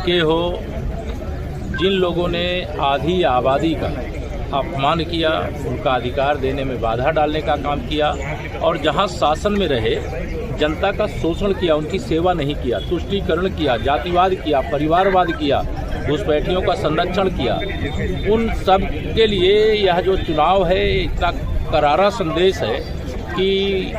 के हो, जिन लोगों ने आधी आबादी का अपमान किया, उनका अधिकार देने में बाधा डालने का काम किया और जहां शासन में रहे जनता का शोषण किया, उनकी सेवा नहीं किया, तुष्टीकरण किया, जातिवाद किया, परिवारवाद किया, घुसपैठियों का संरक्षण किया, उन सब के लिए यह जो चुनाव है इतना करारा संदेश है कि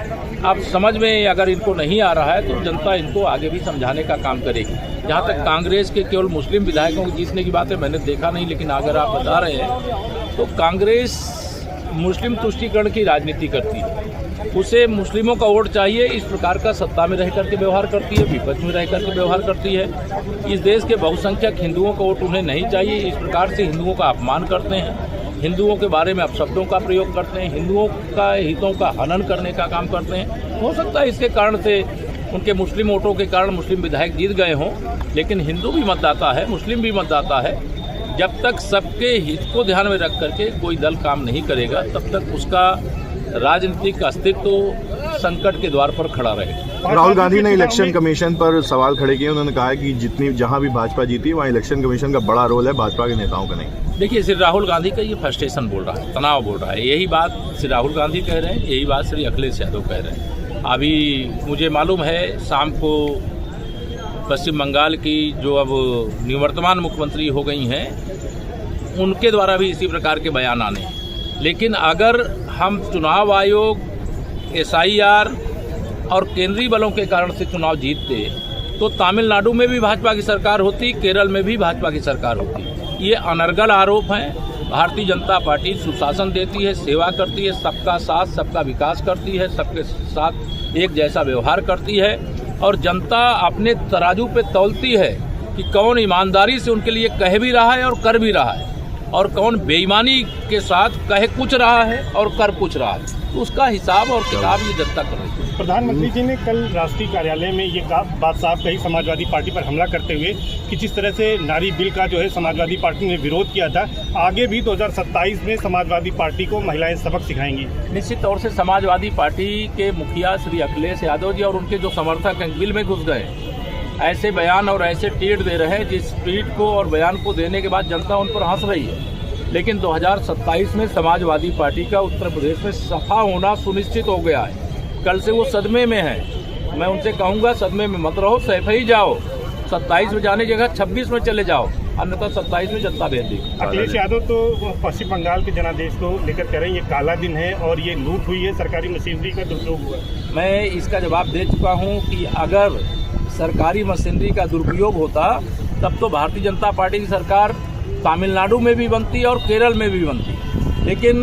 अब समझ में अगर इनको नहीं आ रहा है तो जनता इनको आगे भी समझाने का काम करेगी। जहाँ तक कांग्रेस के केवल मुस्लिम विधायकों को जीतने की बात है, मैंने देखा नहीं, लेकिन अगर आप बता रहे हैं तो कांग्रेस मुस्लिम तुष्टीकरण की राजनीति करती है, उसे मुस्लिमों का वोट चाहिए, इस प्रकार का सत्ता में रह करके व्यवहार करती है, विपक्ष में रह करके व्यवहार करती है। इस देश के बहुसंख्यक हिंदुओं का वोट उन्हें नहीं चाहिए, इस प्रकार से हिंदुओं का अपमान करते हैं, हिंदुओं के बारे में अपशब्दों का प्रयोग करते हैं, हिंदुओं का हितों का हनन करने का काम करते हैं। हो सकता है इसके कारण से उनके मुस्लिम वोटों के कारण मुस्लिम विधायक जीत गए हों, लेकिन हिंदू भी मतदाता है, मुस्लिम भी मतदाता है। जब तक सबके हित को ध्यान में रख करके कोई दल काम नहीं करेगा, तब तक उसका राजनीतिक अस्तित्व संकट के द्वार पर खड़ा रहेगा। राहुल गांधी ने इलेक्शन कमीशन पर सवाल खड़े किए। उन्होंने कहा कि जहां भी भाजपा जीती वहां इलेक्शन कमीशन का बड़ा रोल है, भाजपा के नेताओं का नहीं। देखिए, श्री राहुल गांधी का ये फ्रस्ट्रेशन बोल रहा है, तनाव बोल रहा है। यही बात श्री राहुल गांधी कह रहे हैं, यही बात श्री अखिलेश यादव कह रहे हैं। अभी मुझे मालूम है शाम को पश्चिम बंगाल की जो अब निवर्तमान मुख्यमंत्री हो गई हैं, उनके द्वारा भी इसी प्रकार के बयान आने। लेकिन अगर हम चुनाव आयोग, SIR और केंद्रीय बलों के कारण से चुनाव जीतते तो तमिलनाडु में भी भाजपा की सरकार होती, केरल में भी भाजपा की सरकार होती। ये अनर्गल आरोप हैं। भारतीय जनता पार्टी सुशासन देती है, सेवा करती है, सबका साथ सबका विकास करती है, सबके साथ एक जैसा व्यवहार करती है और जनता अपने तराजू पे तौलती है कि कौन ईमानदारी से उनके लिए कह भी रहा है और कर भी रहा है और कौन बेईमानी के साथ कहे कुछ रहा है और कर कुछ रहा है। तो उसका हिसाब और किताब ये जनता कर रही है। प्रधानमंत्री जी ने कल राष्ट्रीय कार्यालय में ये बात साफ कही समाजवादी पार्टी पर हमला करते हुए कि जिस तरह से नारी बिल का जो है समाजवादी पार्टी ने विरोध किया था, आगे भी 2027 में समाजवादी पार्टी को महिलाएं सबक सिखाएंगी। निश्चित तौर से समाजवादी पार्टी के मुखिया श्री अखिलेश यादव जी और उनके जो समर्थक बिल में घुस गए, ऐसे बयान और ऐसे ट्वीट दे रहे हैं जिस ट्वीट को और बयान को देने के बाद जनता उन पर हंस रही है। लेकिन 2027 में समाजवादी पार्टी का उत्तर प्रदेश में सफा होना सुनिश्चित हो गया है। कल से वो सदमे में है। मैं उनसे कहूँगा सदमे में मत रहो, सैफ ही जाओ, 27 में जाने की जगह 26 में चले जाओ, अन्यथा 27 में जनता भेज देगी। अखिलेश यादव तो पश्चिम बंगाल के जनादेश को लेकर कह रहे हैं ये काला दिन है और ये लूट हुई है, सरकारी मशीनरी का दुरुपयोग हुआ है। मैं इसका जवाब दे चुका हूँ कि अगर सरकारी मशीनरी का दुरुपयोग होता तब तो भारतीय जनता पार्टी की सरकार तमिलनाडु में भी बनती और केरल में भी बनती। लेकिन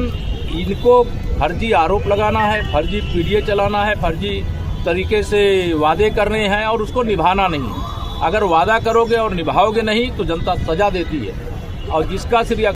इनको फर्जी आरोप लगाना है, फर्जी पीडीए चलाना है, फर्जी तरीके से वादे करने हैं और उसको निभाना नहीं। अगर वादा करोगे और निभाओगे नहीं तो जनता सजा देती है। और जिसका श्री